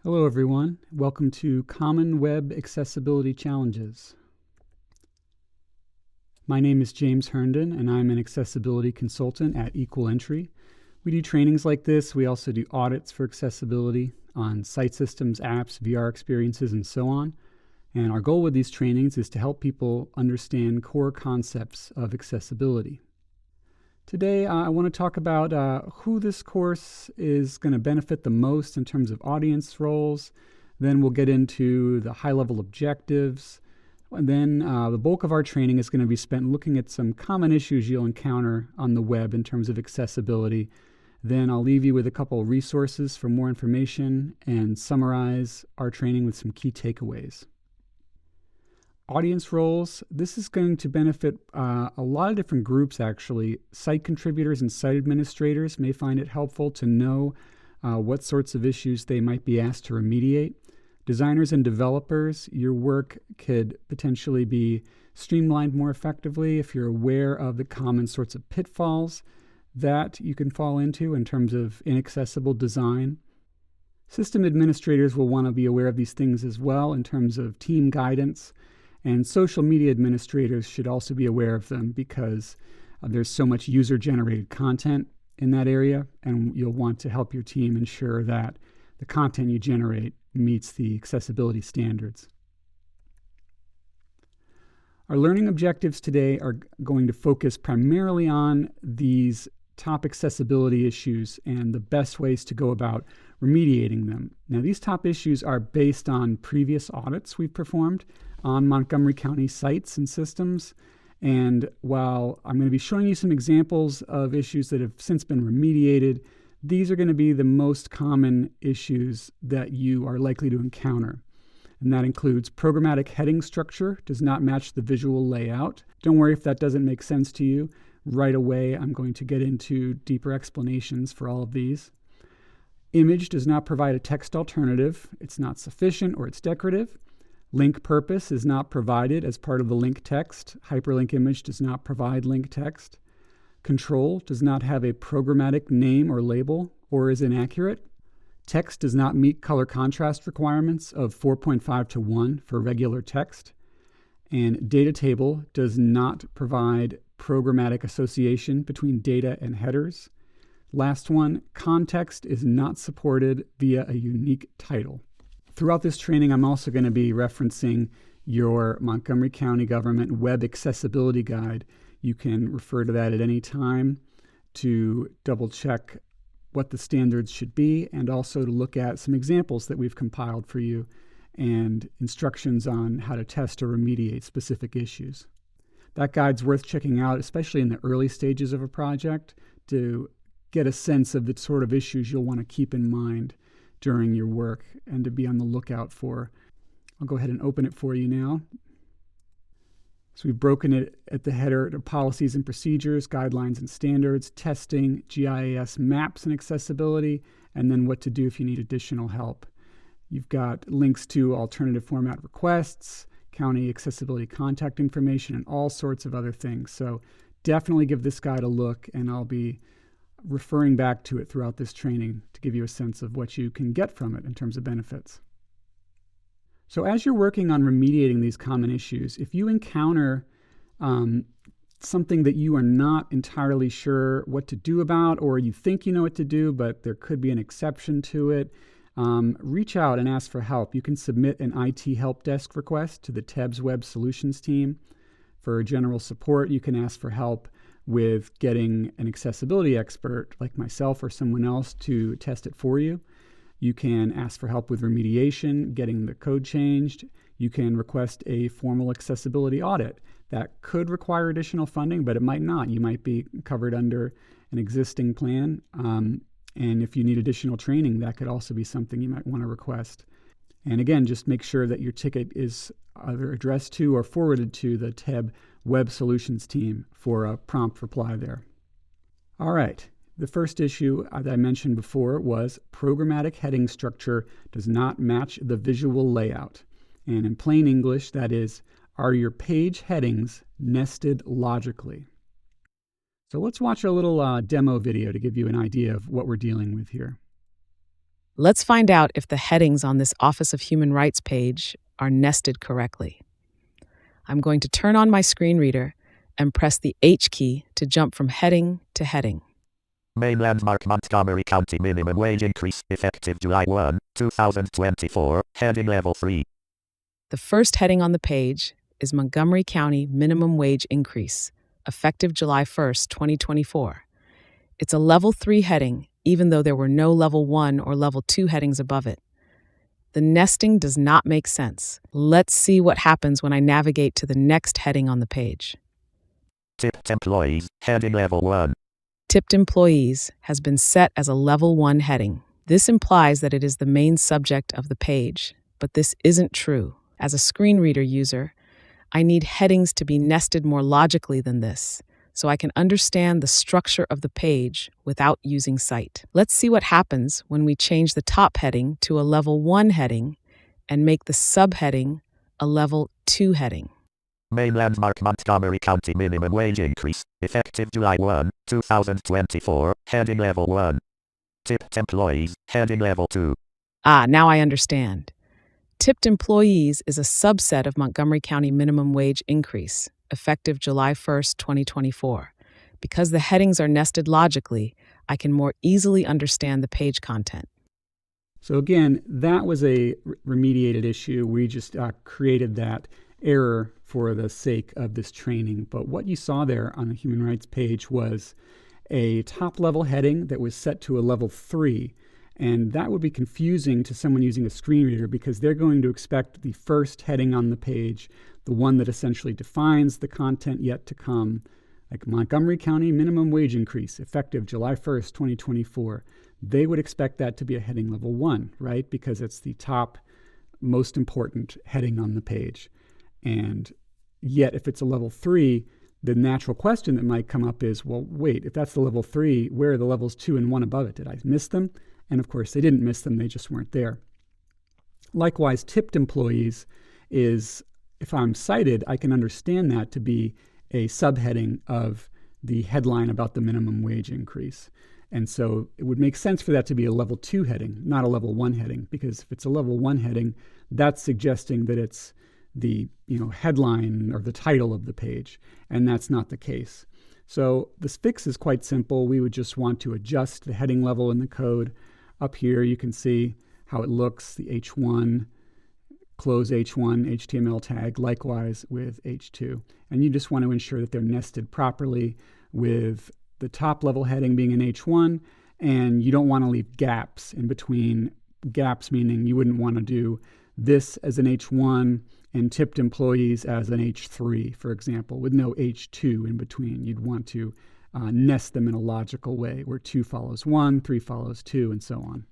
Hello everyone, welcome to Common Web Accessibility Challenges. My name is James Herndon and I'm an accessibility consultant at Equal Entry. We do trainings like this. We also do audits for accessibility on site systems, apps, VR experiences, and so on. And our goal with these trainings is to help people understand core concepts of accessibility. Today, I want to talk about who this course is going to benefit the most in terms of audience roles. Then we'll get into the high-level objectives. And then the bulk of our training is going to be spent looking at some common issues you'll encounter on the web in terms of accessibility. Then I'll leave you with a couple of resources for more information and summarize our training with some key takeaways. Audience roles, this is going to benefit a lot of different groups actually. Site contributors and site administrators may find it helpful to know what sorts of issues they might be asked to remediate. Designers and developers, your work could potentially be streamlined more effectively if you're aware of the common sorts of pitfalls that you can fall into in terms of inaccessible design. System administrators will want to be aware of these things as well in terms of team guidance. And social media administrators should also be aware of them because there's so much user-generated content in that area, and you'll want to help your team ensure that the content you generate meets the accessibility standards. Our learning objectives today are going to focus primarily on these top accessibility issues and the best ways to go about remediating them. Now, these top issues are based on previous audits we've performed on Montgomery County sites and systems. And while I'm going to be showing you some examples of issues that have since been remediated, these are going to be the most common issues that you are likely to encounter. And that includes programmatic heading structure does not match the visual layout. Don't worry if that doesn't make sense to you. Right away, I'm going to get into deeper explanations for all of these. Image does not provide a text alternative. It's not sufficient or it's decorative. Link purpose is not provided as part of the link text. Hyperlink image does not provide link text. Control does not have a programmatic name or label or is inaccurate. Text does not meet color contrast requirements of 4.5:1 for regular text. And data table does not provide programmatic association between data and headers. Last one, context is not supported via a unique title. Throughout this training, I'm also going to be referencing your Montgomery County Government Web Accessibility Guide. You can refer to that at any time to double check what the standards should be and also to look at some examples that we've compiled for you and instructions on how to test or remediate specific issues. That guide's worth checking out, especially in the early stages of a project, to get a sense of the sort of issues you'll want to keep in mind during your work and to be on the lookout for. I'll go ahead and open it for you now. So we've broken it at the header to policies and procedures, guidelines and standards, testing, GIS maps and accessibility, and then what to do if you need additional help. You've got links to alternative format requests, county accessibility contact information, and all sorts of other things. So definitely give this guide a look, and I'll be referring back to it throughout this training to give you a sense of what you can get from it in terms of benefits. So as you're working on remediating these common issues, if you encounter something that you are not entirely sure what to do about, or you think you know what to do, but there could be an exception to it, reach out and ask for help. You can submit an IT help desk request to the TEBS Web Solutions team. For general support, you can ask for help with getting an accessibility expert like myself or someone else to test it for you. You can ask for help with remediation, getting the code changed. You can request a formal accessibility audit. That could require additional funding, but it might not. You might be covered under an existing plan. And if you need additional training, that could also be something you might want to request. And again, just make sure that your ticket is either addressed to or forwarded to the TEB Web Solutions team for a prompt reply there. All right, the first issue that I mentioned before was programmatic heading structure does not match the visual layout. And in plain English, that is, are your page headings nested logically? So let's watch a little demo video to give you an idea of what we're dealing with here. Let's find out if the headings on this Office of Human Rights page are nested correctly. I'm going to turn on my screen reader and press the H key to jump from heading to heading. Main landmark Montgomery County minimum wage increase effective July 1, 2024, heading level 3. The first heading on the page is Montgomery County minimum wage increase, effective July 1st, 2024. It's a level 3 heading, even though there were no level 1 or level 2 headings above it. The nesting does not make sense. Let's see what happens when I navigate to the next heading on the page. Tipped employees, heading level 1. Tipped employees has been set as a level 1 heading. This implies that it is the main subject of the page, but this isn't true. As a screen reader user, I need headings to be nested more logically than this, so I can understand the structure of the page without using sight. Let's see what happens when we change the top heading to a level 1 heading and make the subheading a level 2 heading. Main landmark Montgomery County minimum wage increase, effective July 1, 2024, heading level 1. Tipped employees, heading level 2. Now I understand. Tipped employees is a subset of Montgomery County minimum wage increase, effective July 1st, 2024. Because the headings are nested logically, I can more easily understand the page content. So again, that was a remediated issue. We just created that error for the sake of this training. But what you saw there on the Human Rights page was a top-level heading that was set to a level 3. And that would be confusing to someone using a screen reader because they're going to expect the first heading on the page, the one that essentially defines the content yet to come, like Montgomery County minimum wage increase, effective July 1st, 2024. They would expect that to be a heading level 1, right? Because it's the top, most important heading on the page. And yet, if it's a level 3, the natural question that might come up is, well, wait, if that's the level 3, where are the levels 2 and 1 above it? Did I miss them? And of course, they didn't miss them, they just weren't there. Likewise, tipped employees is, if I'm cited, I can understand that to be a subheading of the headline about the minimum wage increase. And so it would make sense for that to be a level 2 heading, not a level 1 heading, because if it's a level 1 heading, that's suggesting that it's the headline or the title of the page, and that's not the case. So this fix is quite simple. We would just want to adjust the heading level in the code. Up here, you can see how it looks, the H1, close H1, HTML tag, likewise with H2. And you just want to ensure that they're nested properly with the top level heading being an H1, and you don't want to leave gaps in between. Gaps meaning you wouldn't want to do this as an H1 and tipped employees as an H3, for example, with no H2 in between. You'd want to nest them in a logical way where 2 follows 1, 3 follows 2, and so on.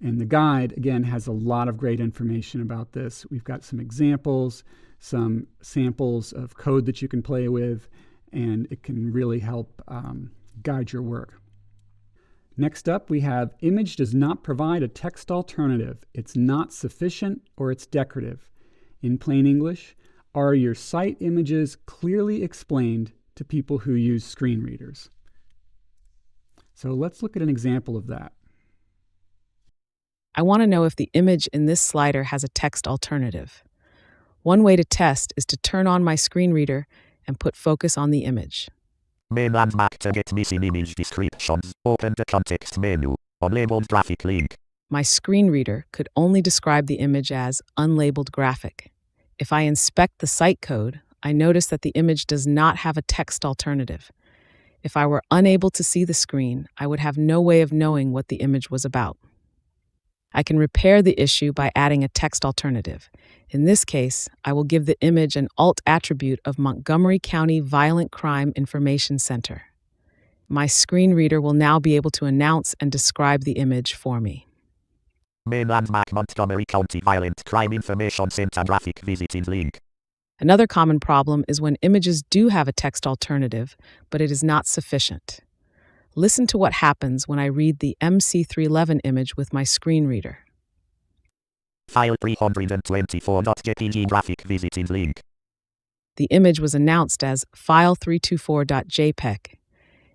And the guide, again, has a lot of great information about this. We've got some examples, some samples of code that you can play with, and it can really help guide your work. Next up, we have image does not provide a text alternative. It's not sufficient or it's decorative. In plain English, are your site images clearly explained to people who use screen readers? So let's look at an example of that. I want to know if the image in this slider has a text alternative. One way to test is to turn on my screen reader and put focus on the image. Main landmark to get missing image descriptions. Open the context menu. Unlabeled graphic link. My screen reader could only describe the image as unlabeled graphic. If I inspect the site code, I notice that the image does not have a text alternative. If I were unable to see the screen, I would have no way of knowing what the image was about. I can repair the issue by adding a text alternative. In this case, I will give the image an alt attribute of Montgomery County Violent Crime Information Center. My screen reader will now be able to announce and describe the image for me. Main landmark Montgomery County Violent Crime Information Center graphic visiting link. Another common problem is when images do have a text alternative, but it is not sufficient. Listen to what happens when I read the MC311 image with my screen reader. File 324.jpg graphic visiting link. The image was announced as file324.jpg.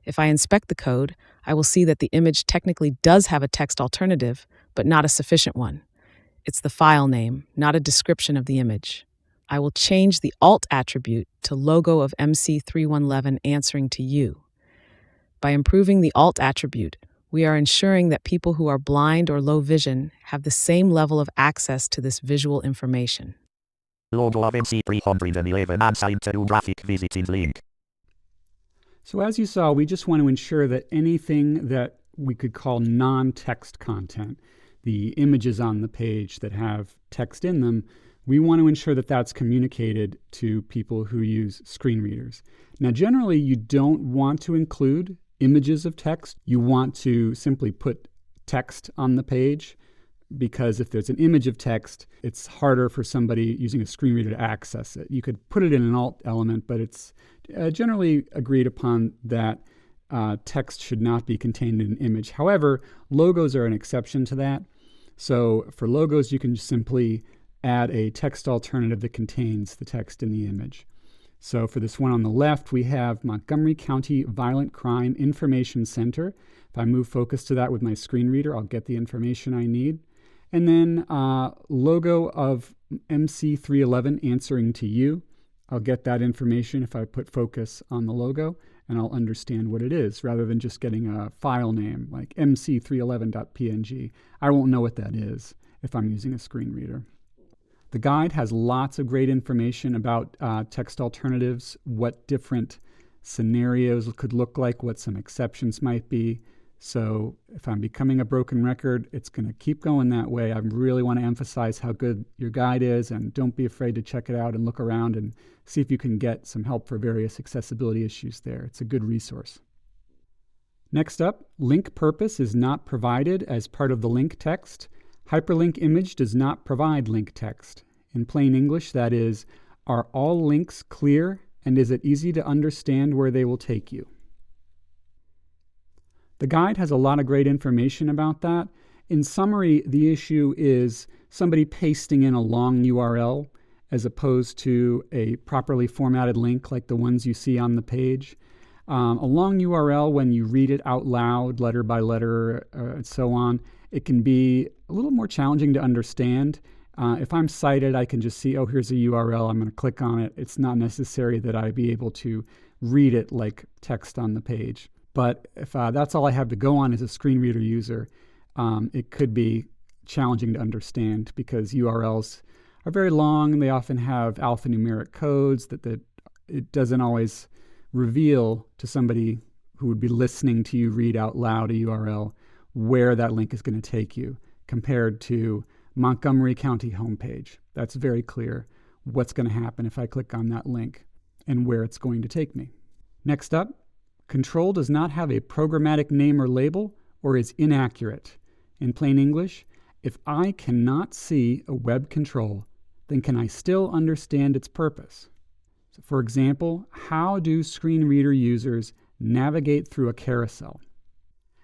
If I inspect the code, I will see that the image technically does have a text alternative, but not a sufficient one. It's the file name, not a description of the image. I will change the alt attribute to logo of MC3111 answering to you. By improving the alt attribute, we are ensuring that people who are blind or low vision have the same level of access to this visual information. Logo of MC311 assigned to graphic visiting link. So as you saw, we just want to ensure that anything that we could call non-text content, the images on the page that have text in them, we want to ensure that that's communicated to people who use screen readers. Now, generally, you don't want to include images of text. You want to simply put text on the page, because if there's an image of text, it's harder for somebody using a screen reader to access it. You could put it in an alt element, but it's generally agreed upon that text should not be contained in an image. However, logos are an exception to that. So for logos, you can simply add a text alternative that contains the text in the image. So for this one on the left, we have Montgomery County Violent Crime Information Center. If I move focus to that with my screen reader, I'll get the information I need. And then logo of MC311 answering to you. I'll get that information if I put focus on the logo, and I'll understand what it is, rather than just getting a file name like mc311.png. I won't know what that is if I'm using a screen reader. The guide has lots of great information about text alternatives, what different scenarios could look like, what some exceptions might be. So if I'm becoming a broken record, it's going to keep going that way. I really want to emphasize how good your guide is, and don't be afraid to check it out and look around and see if you can get some help for various accessibility issues there. It's a good resource. Next up, link purpose is not provided as part of the link text. Hyperlink image does not provide link text. In plain English, that is, are all links clear, and is it easy to understand where they will take you? The guide has a lot of great information about that. In summary, the issue is somebody pasting in a long URL as opposed to a properly formatted link like the ones you see on the page. A long URL, when you read it out loud, letter by letter, and so on, it can be a little more challenging to understand. If I'm sighted, I can just see, oh, here's a URL, I'm going to click on it. It's not necessary that I be able to read it like text on the page. But if that's all I have to go on as a screen reader user, it could be challenging to understand because URLs are very long. They often have alphanumeric codes that it doesn't always reveal to somebody who would be listening to you read out loud a URL where that link is going to take you, compared to Montgomery County homepage. That's very clear what's going to happen if I click on that link and where it's going to take me. Next up, control does not have a programmatic name or label or is inaccurate. In plain English, if I cannot see a web control, then can I still understand its purpose? So for example, how do screen reader users navigate through a carousel?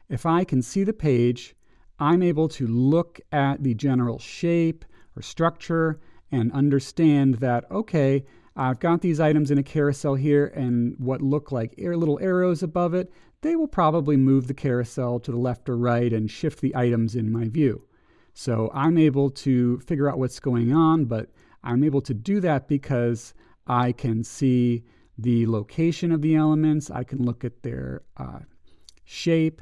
If I can see the page, I'm able to look at the general shape or structure and understand that, okay, I've got these items in a carousel here, and what look like little arrows above it, they will probably move the carousel to the left or right and shift the items in my view. So I'm able to figure out what's going on, but I'm able to do that because I can see the location of the elements, I can look at their shape,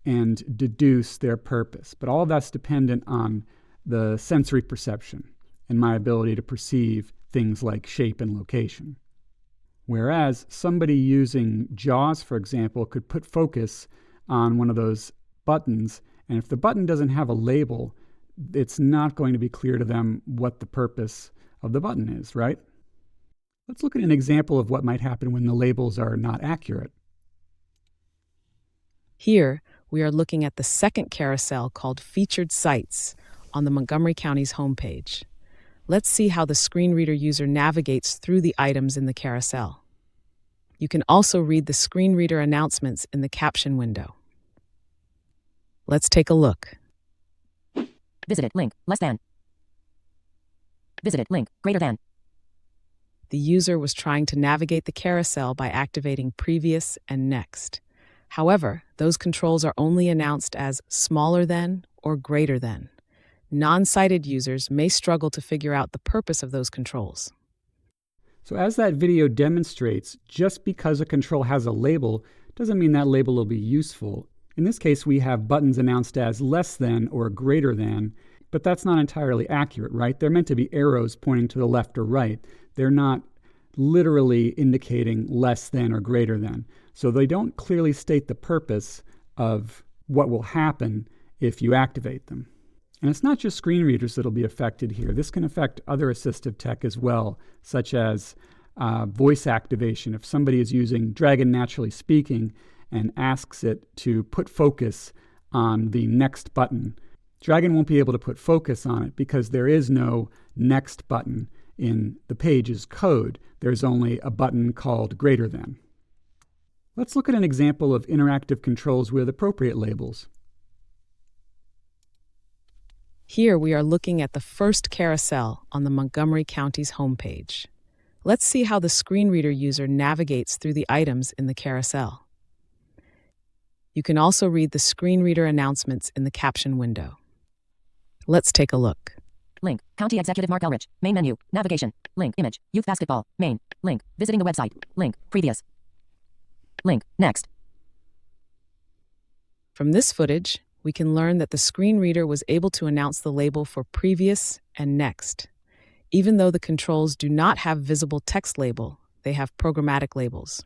and deduce their purpose. But all of that's dependent on the sensory perception and my ability to perceive things like shape and location. Whereas somebody using JAWS, for example, could put focus on one of those buttons, and if the button doesn't have a label, it's not going to be clear to them what the purpose of the button is, right? Let's look at an example of what might happen when the labels are not accurate. Here, we are looking at the second carousel called Featured Sites on the Montgomery County's homepage. Let's see how the screen reader user navigates through the items in the carousel. You can also read the screen reader announcements in the caption window. Let's take a look. Visited link less than. Visited link greater than. The user was trying to navigate the carousel by activating Previous and Next. However, those controls are only announced as smaller than or greater than. Non-sighted users may struggle to figure out the purpose of those controls. So as that video demonstrates, just because a control has a label doesn't mean that label will be useful. In this case, we have buttons announced as less than or greater than, but that's not entirely accurate, right? They're meant to be arrows pointing to the left or right. They're not literally indicating less than or greater than. So they don't clearly state the purpose of what will happen if you activate them. And it's not just screen readers that'll be affected here. This can affect other assistive tech as well, such as voice activation. If somebody is using Dragon Naturally Speaking and asks it to put focus on the next button, Dragon won't be able to put focus on it because there is no next button in the page's code. There's only a button called greater than. Let's look at an example of interactive controls with appropriate labels. Here we are looking at the first carousel on the Montgomery County's homepage. Let's see how the screen reader user navigates through the items in the carousel. You can also read the screen reader announcements in the caption window. Let's take a look. Link. County Executive Mark Elrich. Main menu. Navigation. Link. Image. Youth basketball. Main. Link. Visiting the website. Link. Previous. Link. Next. From this footage, we can learn that the screen reader was able to announce the label for previous and next. Even though the controls do not have visible text label, they have programmatic labels.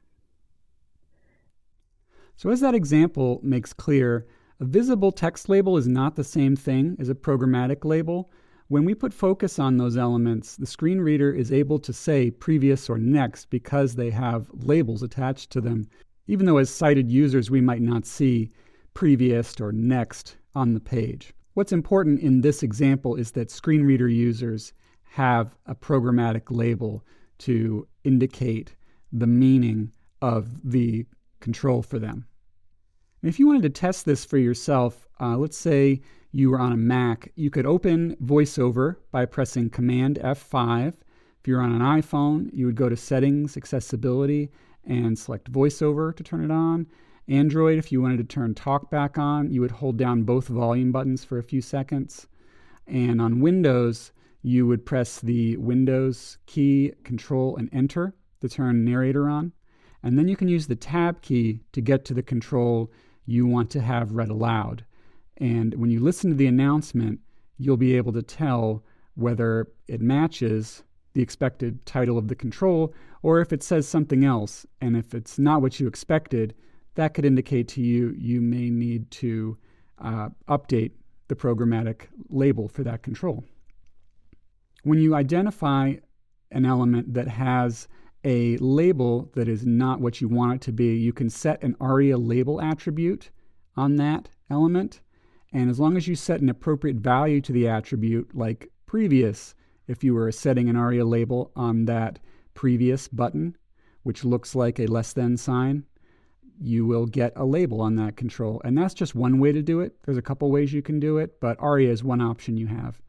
So as that example makes clear, a visible text label is not the same thing as a programmatic label. When we put focus on those elements, the screen reader is able to say previous or next because they have labels attached to them, even though as sighted users we might not see previous or next on the page. What's important in this example is that screen reader users have a programmatic label to indicate the meaning of the control for them. And if you wanted to test this for yourself, let's say you were on a Mac, you could open VoiceOver by pressing Command F5. If you're on an iPhone, you would go to Settings, Accessibility, and select VoiceOver to turn it on. Android, if you wanted to turn TalkBack on, you would hold down both volume buttons for a few seconds. And on Windows, you would press the Windows key, Control, and Enter to turn Narrator on. And then you can use the Tab key to get to the control you want to have read aloud. And when you listen to the announcement, you'll be able to tell whether it matches the expected title of the control or if it says something else. And if it's not what you expected, that could indicate to you you may need to update the programmatic label for that control. When you identify an element that has a label that is not what you want it to be, you can set an ARIA label attribute on that element. And as long as you set an appropriate value to the attribute, like previous, if you were setting an ARIA label on that previous button, which looks like a less than sign, you will get a label on that control. And that's just one way to do it. There's a couple ways you can do it, but ARIA is one option you have.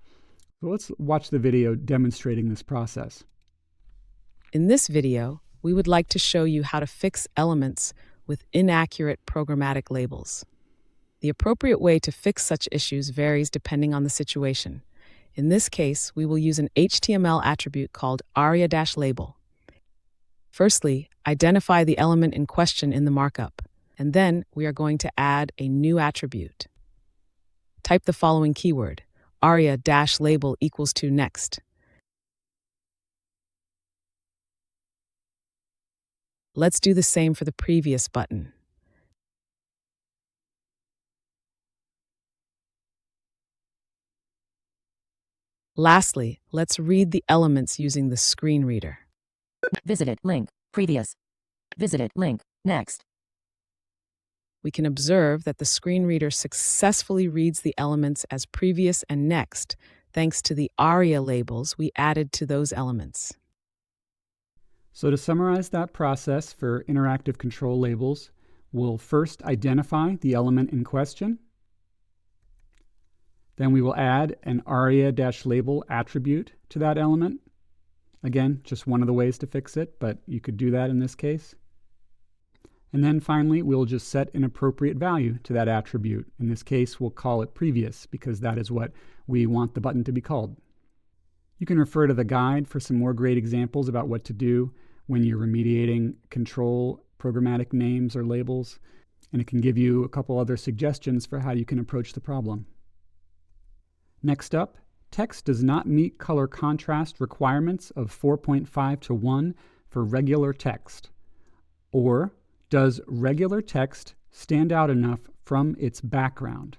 So let's watch the video demonstrating this process. In this video, we would like to show you how to fix elements with inaccurate programmatic labels. The appropriate way to fix such issues varies depending on the situation. In this case, we will use an HTML attribute called aria-label. Firstly, identify the element in question in the markup, and then we are going to add a new attribute. Type the following keyword, aria-label equals to next. Let's do the same for the previous button. Lastly, let's read the elements using the screen reader. Visited. Link. Previous. Visited. Link. Next. We can observe that the screen reader successfully reads the elements as previous and next, thanks to the ARIA labels we added to those elements. So to summarize that process for interactive control labels, we'll first identify the element in question. Then we will add an aria-label attribute to that element. Again, just one of the ways to fix it, but you could do that in this case. And then finally, we'll just set an appropriate value to that attribute. In this case, we'll call it previous because that is what we want the button to be called. You can refer to the guide for some more great examples about what to do when you're remediating control programmatic names or labels, and it can give you a couple other suggestions for how you can approach the problem. Next up, text does not meet color contrast requirements of 4.5:1 for regular text. Or, does regular text stand out enough from its background?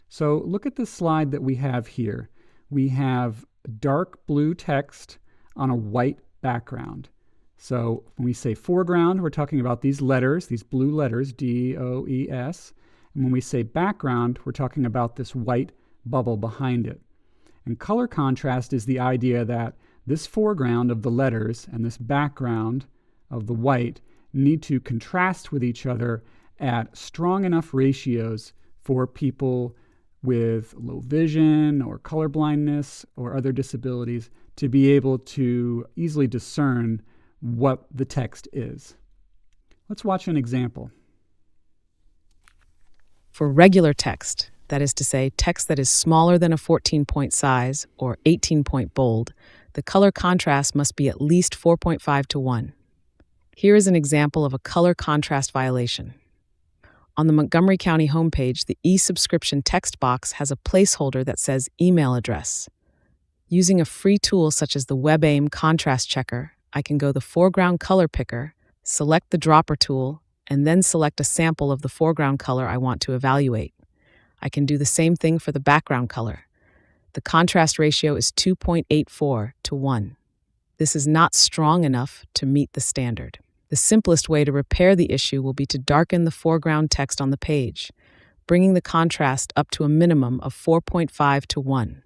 So look at the slide that we have here. We have dark blue text on a white background. So when we say foreground, we're talking about these letters, these blue letters, DOES. And when we say background, we're talking about this white bubble behind it. And color contrast is the idea that this foreground of the letters and this background of the white need to contrast with each other at strong enough ratios for people with low vision or color blindness or other disabilities to be able to easily discern what the text is. Let's watch an example. For regular text, that is to say, text that is smaller than a 14-point size or 18-point bold, the color contrast must be at least 4.5:1. Here is an example of a color contrast violation. On the Montgomery County homepage, the e-subscription text box has a placeholder that says email address. Using a free tool such as the WebAIM Contrast Checker, I can go the foreground color picker, select the dropper tool, and then select a sample of the foreground color I want to evaluate. I can do the same thing for the background color. The contrast ratio is 2.84:1. This is not strong enough to meet the standard. The simplest way to repair the issue will be to darken the foreground text on the page, bringing the contrast up to a minimum of 4.5:1.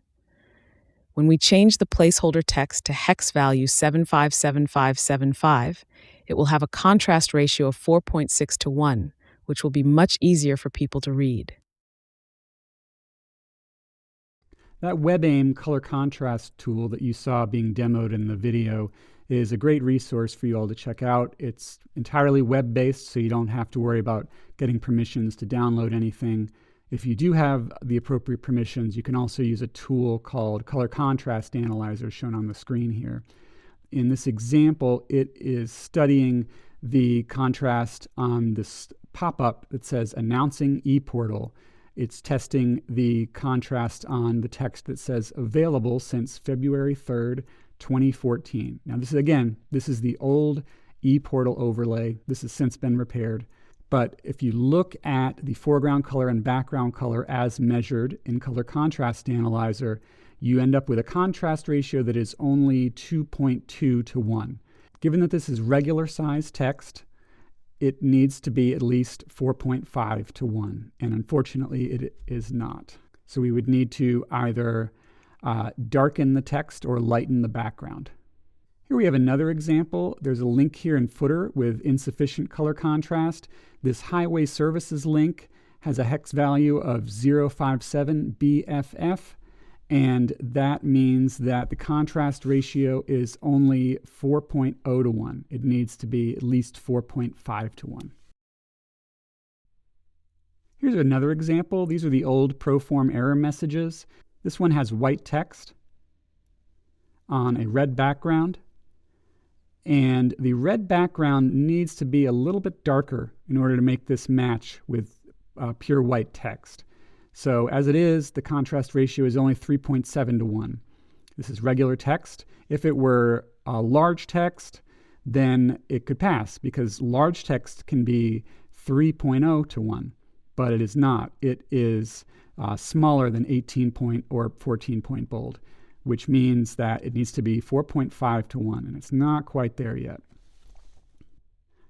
When we change the placeholder text to hex value 757575, it will have a contrast ratio of 4.6:1, which will be much easier for people to read. That WebAIM color contrast tool that you saw being demoed in the video is a great resource for you all to check out. It's entirely web-based, so you don't have to worry about getting permissions to download anything. If you do have the appropriate permissions, you can also use a tool called Color Contrast Analyzer shown on the screen here. In this example, it is studying the contrast on this pop-up that says Announcing ePortal. It's testing the contrast on the text that says available since February 3rd, 2014. Now this is the old ePortal overlay. This has since been repaired. But if you look at the foreground color and background color as measured in Color Contrast Analyzer, you end up with a contrast ratio that is only 2.2:1. Given that this is regular size text, it needs to be at least 4.5:1, and unfortunately it is not. So we would need to either darken the text or lighten the background. Here we have another example. There's a link here in footer with insufficient color contrast. This highway services link has a hex value of 057 BFF, and that means that the contrast ratio is only 4.0:1. It needs to be at least 4.5:1. Here's another example. These are the old Proform error messages. This one has white text on a red background, and the red background needs to be a little bit darker in order to make this match with pure white text. So as it is, the contrast ratio is only 3.7:1. This is regular text. If it were large text, then it could pass because large text can be 3.0:1, but it is not. It is smaller than 18-point or 14-point bold, which means that it needs to be 4.5:1, and it's not quite there yet.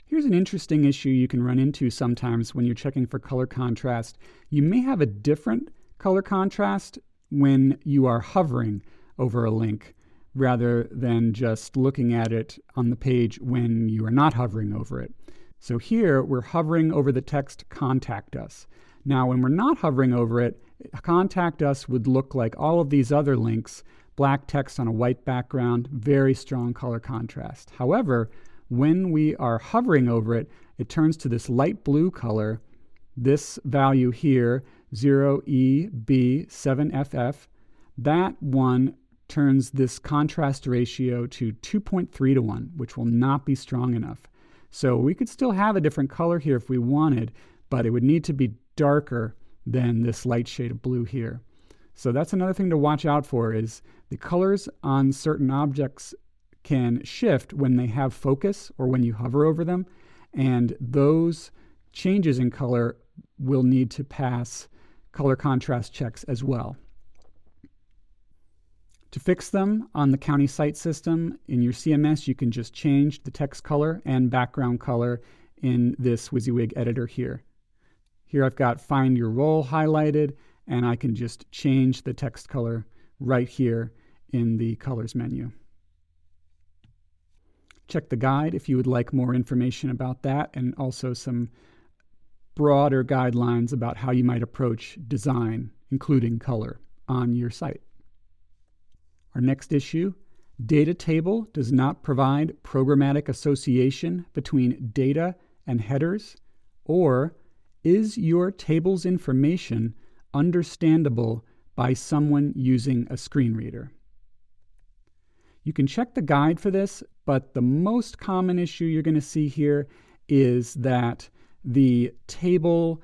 Here's an interesting issue you can run into sometimes when you're checking for color contrast. You may have a different color contrast when you are hovering over a link rather than just looking at it on the page when you are not hovering over it. So here we're hovering over the text Contact Us. Now when we're not hovering over it, Contact Us would look like all of these other links, black text on a white background, very strong color contrast. However, when we are hovering over it, it turns to this light blue color. This value here, 0EB7FF, that one turns this contrast ratio to 2.3 to 1, which will not be strong enough. So we could still have a different color here if we wanted, but it would need to be darker than this light shade of blue here. So that's another thing to watch out for, is the colors on certain objects can shift when they have focus or when you hover over them, and those changes in color will need to pass color contrast checks as well. To fix them on the county site system in your CMS, you can just change the text color and background color in this WYSIWYG editor here. Here I've got Find Your Role highlighted, and I can just change the text color right here in the Colors menu. Check the guide if you would like more information about that, and also some broader guidelines about how you might approach design, including color, on your site. Our next issue, data table does not provide programmatic association between data and headers, or is your table's information understandable by someone using a screen reader? You can check the guide for this, but the most common issue you're going to see here is that the table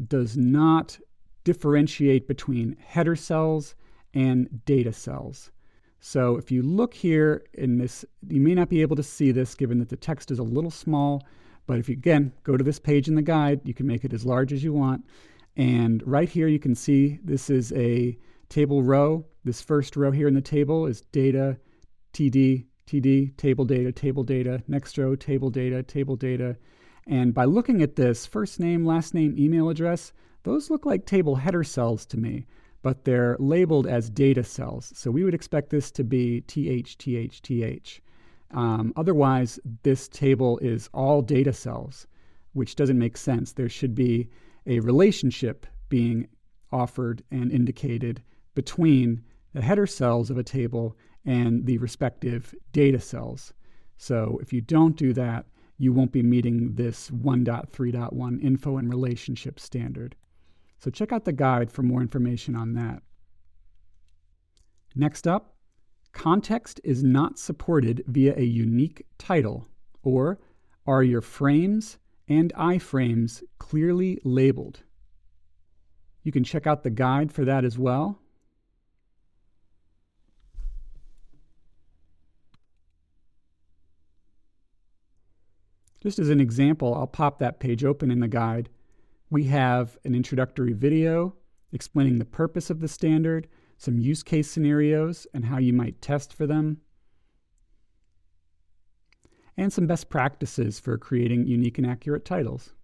does not differentiate between header cells and data cells. So if you look here in this, you may not be able to see this given that the text is a little small, but if you, again, go to this page in the guide, you can make it as large as you want. And right here you can see this is a table row. This first row here in the table is data, TD, TD, table data, next row, table data. And by looking at this, first name, last name, email address, those look like table header cells to me, but they're labeled as data cells. So we would expect this to be TH. Otherwise, this table is all data cells, which doesn't make sense. There should be a relationship being offered and indicated between the header cells of a table and the respective data cells. So if you don't do that, you won't be meeting this 1.3.1 info and relationship standard. So check out the guide for more information on that. Next up, context is not supported via a unique title, or are your frames and iframes clearly labeled? You can check out the guide for that as well. Just as an example, I'll pop that page open in the guide. We have an introductory video explaining the purpose of the standard, some use case scenarios and how you might test for them, and some best practices for creating unique and accurate titles.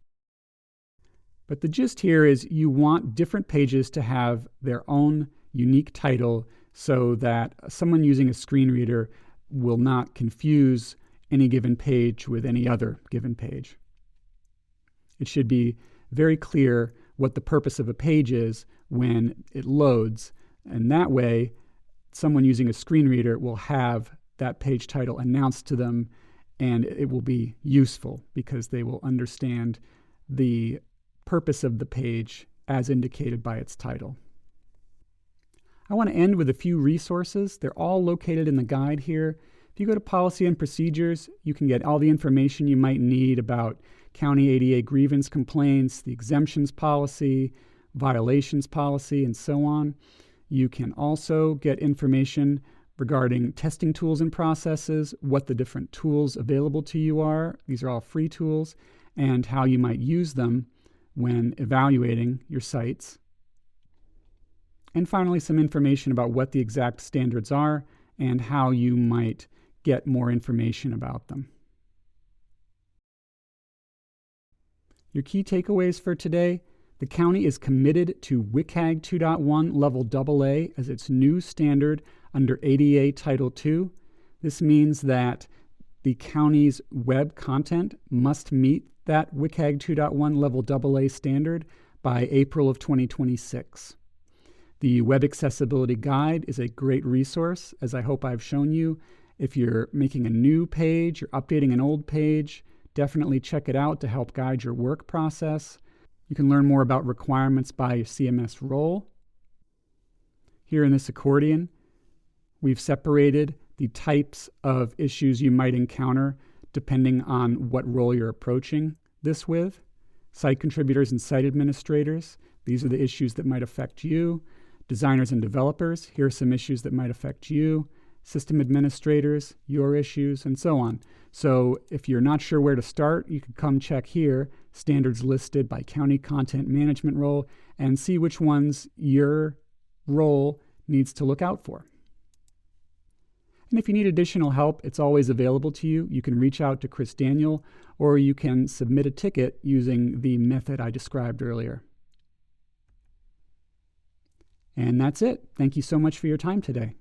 But the gist here is you want different pages to have their own unique title so that someone using a screen reader will not confuse any given page with any other given page. It should be very clear what the purpose of a page is when it loads, and that way someone using a screen reader will have that page title announced to them, and it will be useful because they will understand the purpose of the page as indicated by its title. I want to end with a few resources. They're all located in the guide here. If you go to Policy and Procedures, you can get all the information you might need about county ADA grievance complaints, the exemptions policy, violations policy, and so on. You can also get information regarding testing tools and processes, what the different tools available to you are. These are all free tools, and how you might use them when evaluating your sites. And finally, some information about what the exact standards are and how you might get more information about them. Your key takeaways for today: the county is committed to WCAG 2.1 Level AA as its new standard under ADA Title II. This means that the county's web content must meet that WCAG 2.1 Level AA standard by April of 2026. The Web Accessibility Guide is a great resource, as I hope I've shown you. If you're making a new page or updating an old page, definitely check it out to help guide your work process. You can learn more about requirements by your CMS role. Here in this accordion, we've separated the types of issues you might encounter depending on what role you're approaching this with. Site contributors and site administrators, these are the issues that might affect you. Designers and developers, here are some issues that might affect you. System administrators, your issues, and so on. So if you're not sure where to start, you can come check here, standards listed by county content management role, and see which ones your role needs to look out for. And if you need additional help, it's always available to you. You can reach out to Chris Daniel, or you can submit a ticket using the method I described earlier. And that's it. Thank you so much for your time today.